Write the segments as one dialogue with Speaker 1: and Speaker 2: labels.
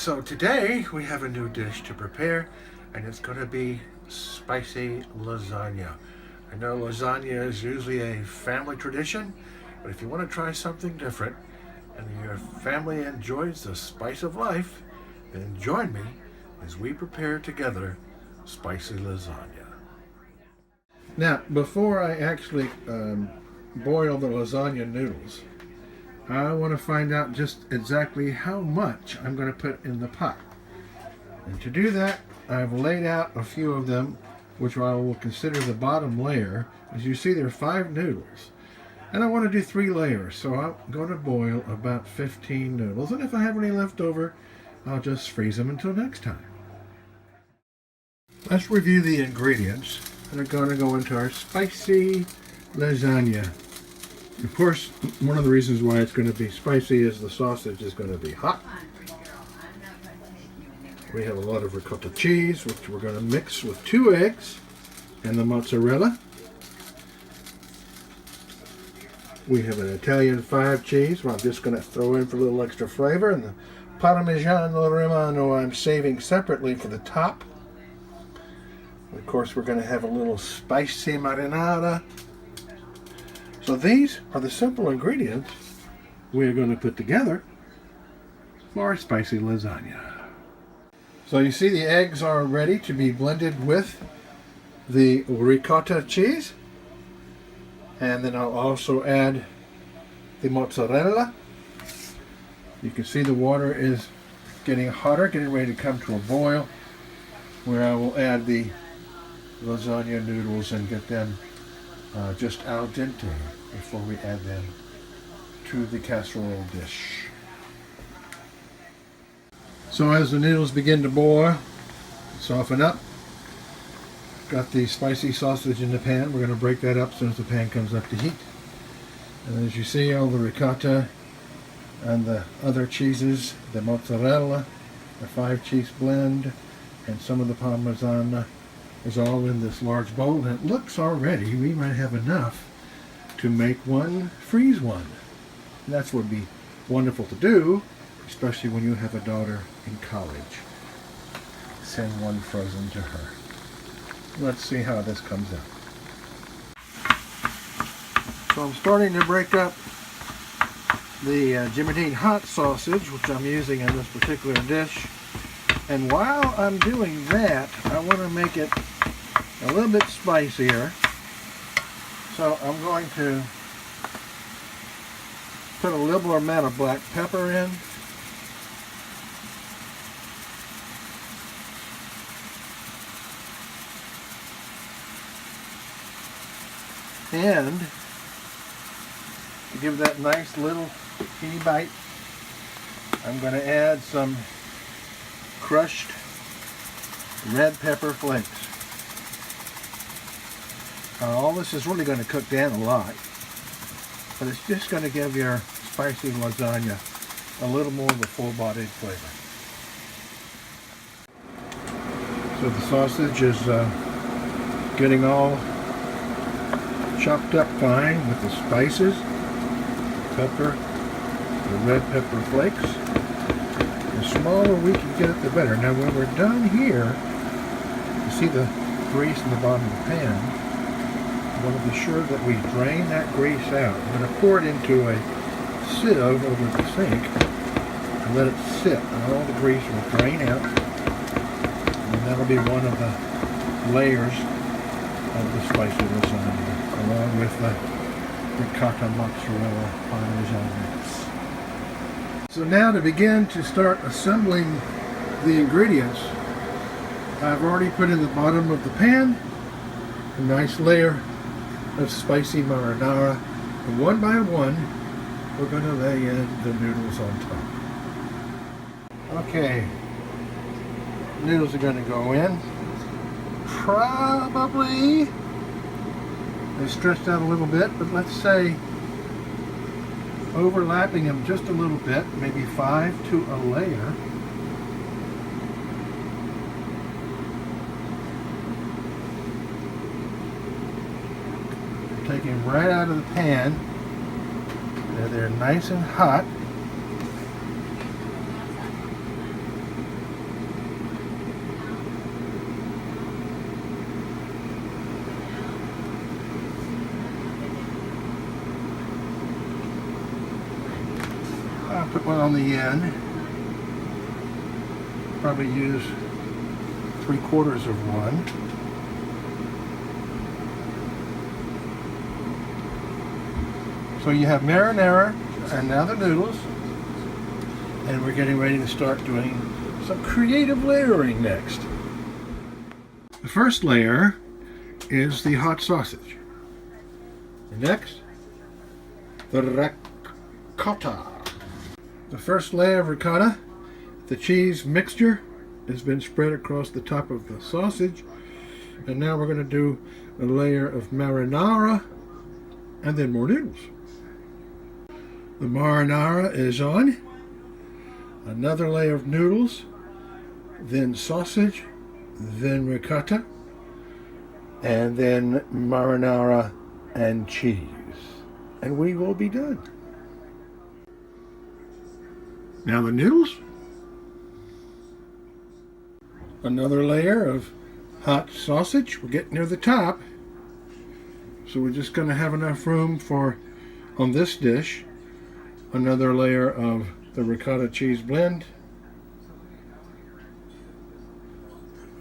Speaker 1: So today we have a new dish to prepare, and it's going to be spicy lasagna. I know lasagna is usually a family tradition, but if you want to try something different and your family enjoys the spice of life, then join me as we prepare together spicy lasagna. Now, before I actually boil the lasagna noodles, I want to find out just exactly how much I'm going to put in the pot. And to do that, I've laid out a few of them, which I will consider the bottom layer. As you see, there are 5 noodles. And I want to do 3 layers, so I'm going to boil about 15 noodles. And if I have any left over, I'll just freeze them until next time. Let's review the ingredients that are going to go into our spicy lasagna. Of course, one of the reasons why it's going to be spicy is the sausage is going to be hot. We have a lot of ricotta cheese, which we're going to mix with 2 eggs and the mozzarella. We have an Italian 5 cheese, which I'm just going to throw in for a little extra flavor. And the Parmigiano Romano I'm saving separately for the top. Of course, we're going to have a little spicy marinara. So these are the simple ingredients we're going to put together for our spicy lasagna. So you see the eggs are ready to be blended with the ricotta cheese. And then I'll also add the mozzarella. You can see the water is getting hotter, getting ready to come to a boil, where I will add the lasagna noodles and get them just al dente before we add them to the casserole dish. So as the noodles begin to boil, soften up, got the spicy sausage in the pan. We're going to break that up as soon as the pan comes up to heat. And as you see, all the ricotta and the other cheeses, the mozzarella, the 5 cheese blend, and some of the parmesan is all in this large bowl. And it looks already, we might have enough to make one, freeze one. And that's what would be wonderful to do, especially when you have a daughter in college. Send one frozen to her. Let's see how this comes out. So I'm starting to break up the Jimmy Dean hot sausage, which I'm using in this particular dish. And while I'm doing that, I want to make it a little bit spicier. So I'm going to put a liberal amount of black pepper in. And to give that nice little teeny bite, I'm going to add some crushed red pepper flakes. All this is really going to cook down a lot, but it's just going to give your spicy lasagna a little more of a full-bodied flavor. So the sausage is getting all chopped up fine with the spices, pepper, the red pepper flakes. The smaller we can get it, the better. Now when we're done here, you see the grease in the bottom of the pan. I want to be sure that we drain that grease out. I'm going to pour it into a sieve over the sink and let it sit, and all the grease will drain out. And that'll be one of the layers of the spicy lasagna, along with the ricotta mozzarella parmesan mix. So now to begin to start assembling the ingredients, I've already put in the bottom of the pan a nice layer of spicy marinara, and one by one we're going to lay in the noodles on top. Okay, noodles are going to go in. Probably they're stretched out a little bit, but let's say overlapping them just a little bit, maybe 5 to a layer. Take them right out of the pan. They're nice and hot. on the end. Probably use 3/4 of one. So you have marinara and now the noodles, and we're getting ready to start doing some creative layering next. The first layer is the hot sausage. And next, the ricotta. The first layer of ricotta, the cheese mixture, has been spread across the top of the sausage, and now we're going to do a layer of marinara and then more noodles. The marinara is on, another layer of noodles, then sausage, then ricotta, and then marinara and cheese, and we will be done. Now the noodles, another layer of hot sausage. We're getting near the top, so we're just going to have enough room for, on this dish, another layer of the ricotta cheese blend,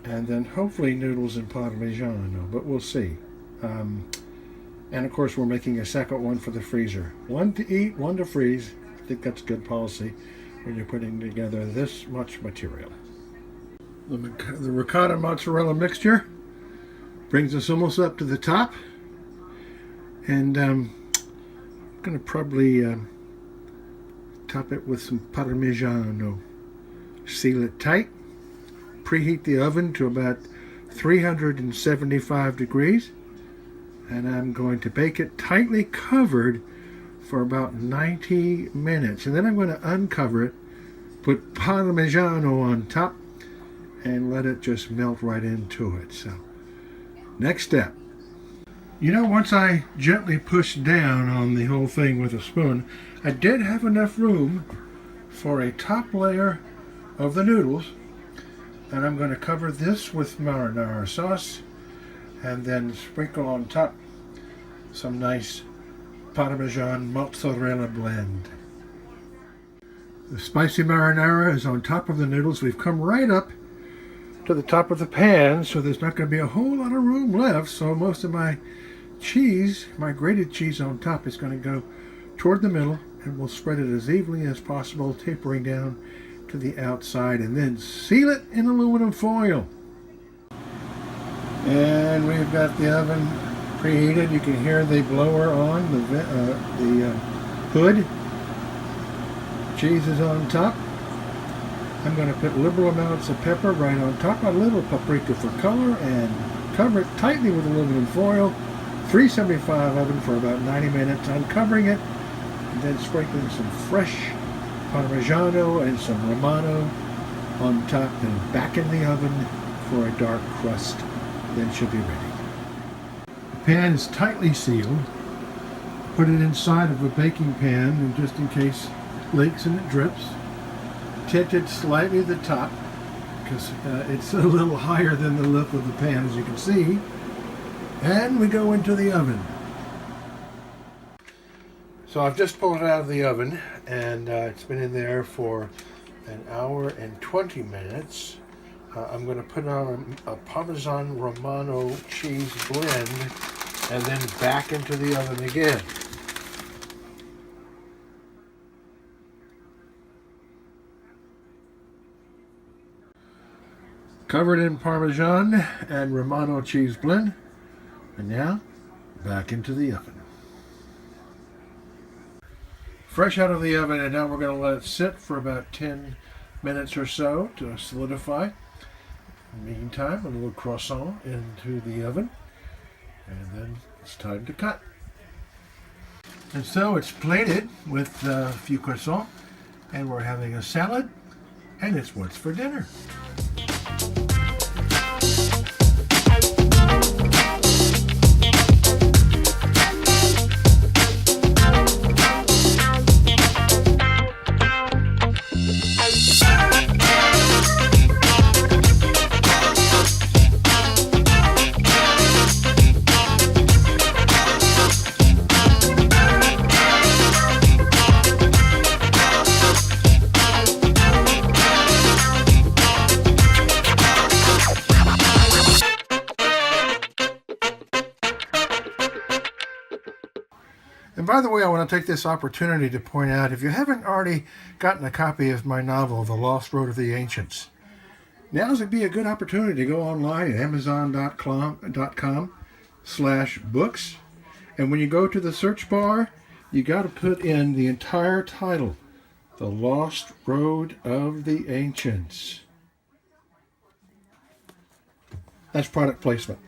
Speaker 1: and then hopefully noodles and parmigiano, but we'll see. And of course we're making a second one for the freezer. One to eat, one to freeze. I think that's good policy when you're putting together this much material. The ricotta mozzarella mixture brings us almost up to the top, and I'm going to probably top it with some parmigiano. Seal it tight. Preheat the oven to about 375 degrees, and I'm going to bake it tightly covered for about 90 minutes, and then I'm going to uncover it, put parmigiano on top, and let it just melt right into it. So next step, you know, once I gently pushed down on the whole thing with a spoon, I did have enough room for a top layer of the noodles, and I'm going to cover this with marinara sauce and then sprinkle on top some nice Parmesan mozzarella blend. The spicy marinara is on top of the noodles. We've come right up to the top of the pan, so there's not going to be a whole lot of room left, so most of my cheese, my grated cheese on top, is going to go toward the middle, and we'll spread it as evenly as possible, tapering down to the outside, and then seal it in aluminum foil. And we've got the oven preheated. You can hear the blower on, the hood. Cheese is on top. I'm going to put liberal amounts of pepper right on top, a little paprika for color, and cover it tightly with aluminum foil. 375 oven for about 90 minutes, uncovering it, and then sprinkling some fresh Parmigiano and some Romano on top, and back in the oven for a dark crust. Then she'll be ready. The pan is tightly sealed. Put it inside of a baking pan, and just in case it leaks and it drips. Tinted slightly at the top because it's a little higher than the lip of the pan, as you can see. And we go into the oven. So I've just pulled it out of the oven, and it's been in there for an hour and 20 minutes. I'm going to put on a Parmesan Romano cheese blend and then back into the oven again. Covered in Parmesan and Romano cheese blend, and now back into the oven. Fresh out of the oven, and now we're going to let it sit for about 10 minutes or so to solidify. In the meantime, a little croissant into the oven, and then it's time to cut. And so it's plated with a few croissants, and we're having a salad, and it's what's for dinner. by the way, I want to take this opportunity to point out, if you haven't already gotten a copy of my novel, The Lost Road of the Ancients, now's would be a good opportunity to go online at amazon.com/books. And when you go to the search bar, you got to put in the entire title, The Lost Road of the Ancients. That's product placement.